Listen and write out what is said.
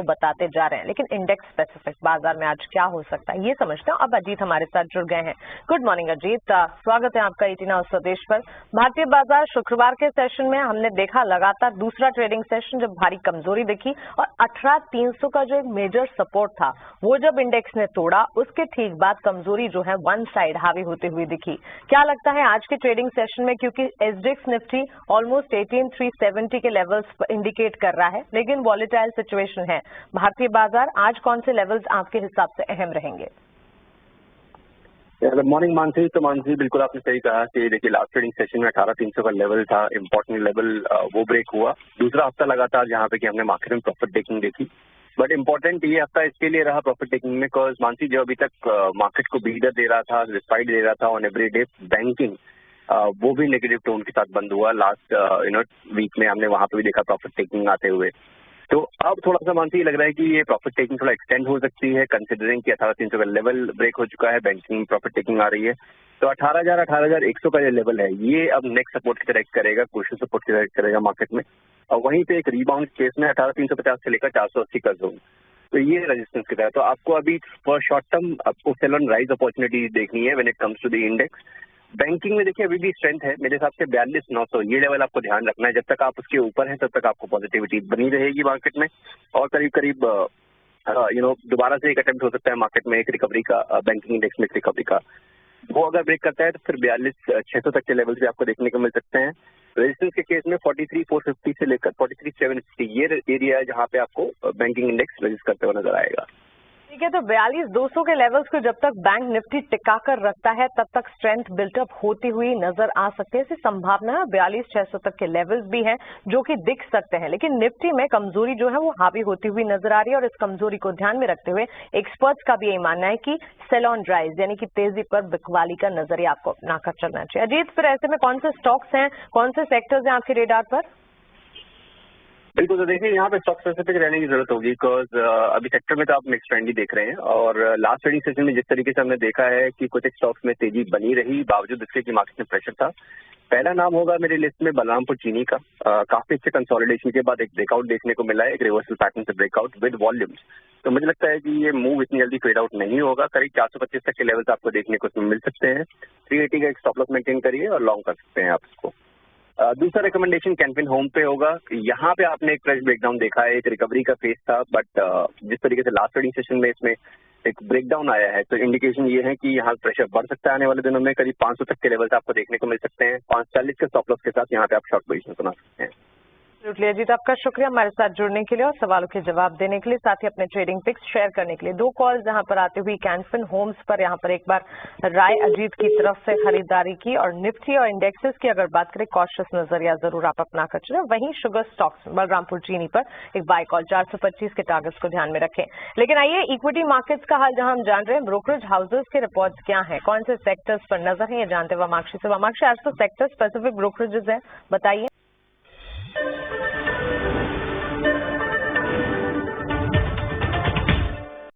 बताते जा रहे हैं, लेकिन इंडेक्स स्पेसिफिक बाजार में आज क्या हो सकता है ये समझते हैं। अब अजीत हमारे साथ जुड़ गए हैं। गुड मॉर्निंग अजीत, स्वागत है आपका 18 आवर्स स्वदेश पर। भारतीय बाजार शुक्रवार के सेशन में हमने देखा लगातार दूसरा ट्रेडिंग सेशन जब भारी कमजोरी दिखी और 18,300 का जो एक मेजर सपोर्ट था वो जब इंडेक्स ने तोड़ा, उसके ठीक बाद कमजोरी जो है वन साइड हावी होते हुए दिखी। क्या लगता है आज के ट्रेडिंग सेशन में, क्योंकि एसडीएक्स निफ्टी ऑलमोस्ट 18,370 के लेवल्स इंडिकेट कर रहा है, लेकिन वॉलेटाइल सिचुएशन है, भारतीय बाजार आज कौन से लेवल्स आपके हिसाब से अहम रहेंगे? Good morning Mansi. तो मानसी, बिल्कुल आपने सही कहा कि देखिए लास्ट ट्रेडिंग सेशन में 18,300 का लेवल था, इंपॉर्टेंट लेवल, वो ब्रेक हुआ। दूसरा हफ्ता लगातार जहाँ पे कि हमने मार्केट में प्रॉफिट टेकिंग देखी, बट इम्पोर्टेंट ये हफ्ता इसके लिए रहा प्रॉफिट टेकिंग में, बिकॉज मानसी जो अभी तक मार्केट को ब्रीदर दे रहा था, रिस्पाइट दे रहा था ऑन एवरीडे बैंकिंग, वो भी नेगेटिव टोन के साथ बंद हुआ। लास्ट वीक में हमने वहां पे भी देखा प्रॉफिट टेकिंग आते हुए। तो अब थोड़ा सा मानसी लग रहा है कि ये प्रॉफिट टेकिंग थोड़ा एक्सटेंड हो सकती है, कंसिडरिंग कि 18,300 का लेवल ब्रेक हो चुका है, बैंकिंग प्रॉफिट टेकिंग आ रही है। तो 18,100 का जो लेवल है ये अब नेक्स्ट सपोर्ट की तरह करेगा, क्रूशियल सपोर्ट की तरह करेगा मार्केट में। और वहीं पे एक रीबाउंड केस में 18,350 से लेकर 480 का जोन, तो ये रेजिस्टेंस की तरह है। तो आपको अभी फॉर शॉर्ट टर्म आपको सेल ऑन राइज अपॉर्चुनिटी देखनी है when it comes to the index. Banking में देखिए अभी भी स्ट्रेंथ है मेरे हिसाब से 42,900, ये लेवल आपको ध्यान रखना है। जब तक आप उसके ऊपर हैं तब तक आपको पॉजिटिविटी बनी रहेगी मार्केट में, और करीब करीब दोबारा से एक अटेम्प्ट हो सकता है मार्केट में एक रिकवरी का, बैंकिंग इंडेक्स में एक रिकवरी का। वो अगर ब्रेक करता है तो फिर 42,600 तक के लेवल भी आपको देखने को मिल सकते हैं। रेजिस्टेंस के केस में 43,450 से लेकर 43,750 ये एरिया है जहाँ पे आपको बैंकिंग इंडेक्स रजिस्ट करते हुए नजर आएगा। ठीक है, तो 42,200 के लेवल्स को जब तक बैंक निफ्टी टिका कर रखता है तब तक स्ट्रेंथ बिल्टअप होती हुई नजर आ सकती है। ऐसी संभावना है 42,600 तक के लेवल्स भी हैं जो कि दिख सकते हैं, लेकिन निफ्टी में कमजोरी जो है वो हावी होती हुई नजर आ रही है। और इस कमजोरी को ध्यान में रखते हुए एक्सपर्ट्स का भी यही मानना है कि सेल ऑन राइज यानी कि तेजी पर बिकवाली का नजरिया आपको अपनाकर चलना चाहिए। अजीत, फिर ऐसे में कौन से स्टॉक्स हैं, कौन से सेक्टर्स हैं आपके रेडार पर? बिल्कुल, तो देखिए यहाँ पे स्टॉक स्पेसिफिक रहने की जरूरत होगी, बिकॉज अभी सेक्टर में तो आप मिक्स ट्रेंड ही देख रहे हैं। और लास्ट ट्रेडिंग सेशन में जिस तरीके से हमने देखा है कि कुछ एक स्टॉक्स में तेजी बनी रही बावजूद इसके कि मार्केट में प्रेशर था। पहला नाम होगा मेरी लिस्ट में बलरामपुर चीनी का। काफी अच्छे कंसोलिडेशन के बाद एक ब्रेकआउट देखने को मिला है, एक रिवर्सल पैटर्न से ब्रेकआउट विद वॉल्यूम्स। तो मुझे लगता है कि ये मूव इतनी जल्दी फेड आउट नहीं होगा, करीब 425 तक के लेवल्स आपको देखने को मिल सकते हैं। 380 का एक स्टॉप लॉस मेंटेन करिए और लॉन्ग कर सकते हैं आप इसको। दूसरा रिकमेंडेशन कैनफिन होम पे होगा। यहाँ पे आपने एक फ्रेश ब्रेकडाउन देखा है, एक रिकवरी का फेज था, बट जिस तरीके से लास्ट ट्रेडिंग सेशन में इसमें एक ब्रेकडाउन आया है, तो इंडिकेशन ये है कि यहाँ प्रेशर बढ़ सकता है आने वाले दिनों में। करीब 500 तक के लेवल्स आपको देखने को मिल सकते हैं। 540 के स्टॉप लॉस के साथ यहाँ पे आप शॉर्ट पोजीशन बना सकते हैं। अजीत, आपका शुक्रिया हमारे साथ जुड़ने के लिए और सवालों के जवाब देने के लिए, साथ ही अपने ट्रेडिंग पिक्स शेयर करने के लिए। दो कॉल्स यहाँ पर आती हुई कैनफिन होम्स पर, यहाँ पर एक बार राय अजीत की तरफ से खरीदारी की, और निफ्टी और इंडेक्सेस की अगर बात करें कॉशियस नजरिया जरूर आप अपना कर चले। वहीं शुगर स्टॉक्स बलरामपुर चीनी पर एक बाय कॉल 425 के टारगेट्स को ध्यान में रखें। लेकिन आइए इक्विटी मार्केट्स का हाल जहां हम जान रहे हैं, ब्रोकरेज हाउसेस के रिपोर्ट्स क्या है, कौन से सेक्टर्स पर नजर है, ये जानते वामाक्षी से। वामाक्षी, आज तो सेक्टर स्पेसिफिक ब्रोकरेजेस है, बताइए।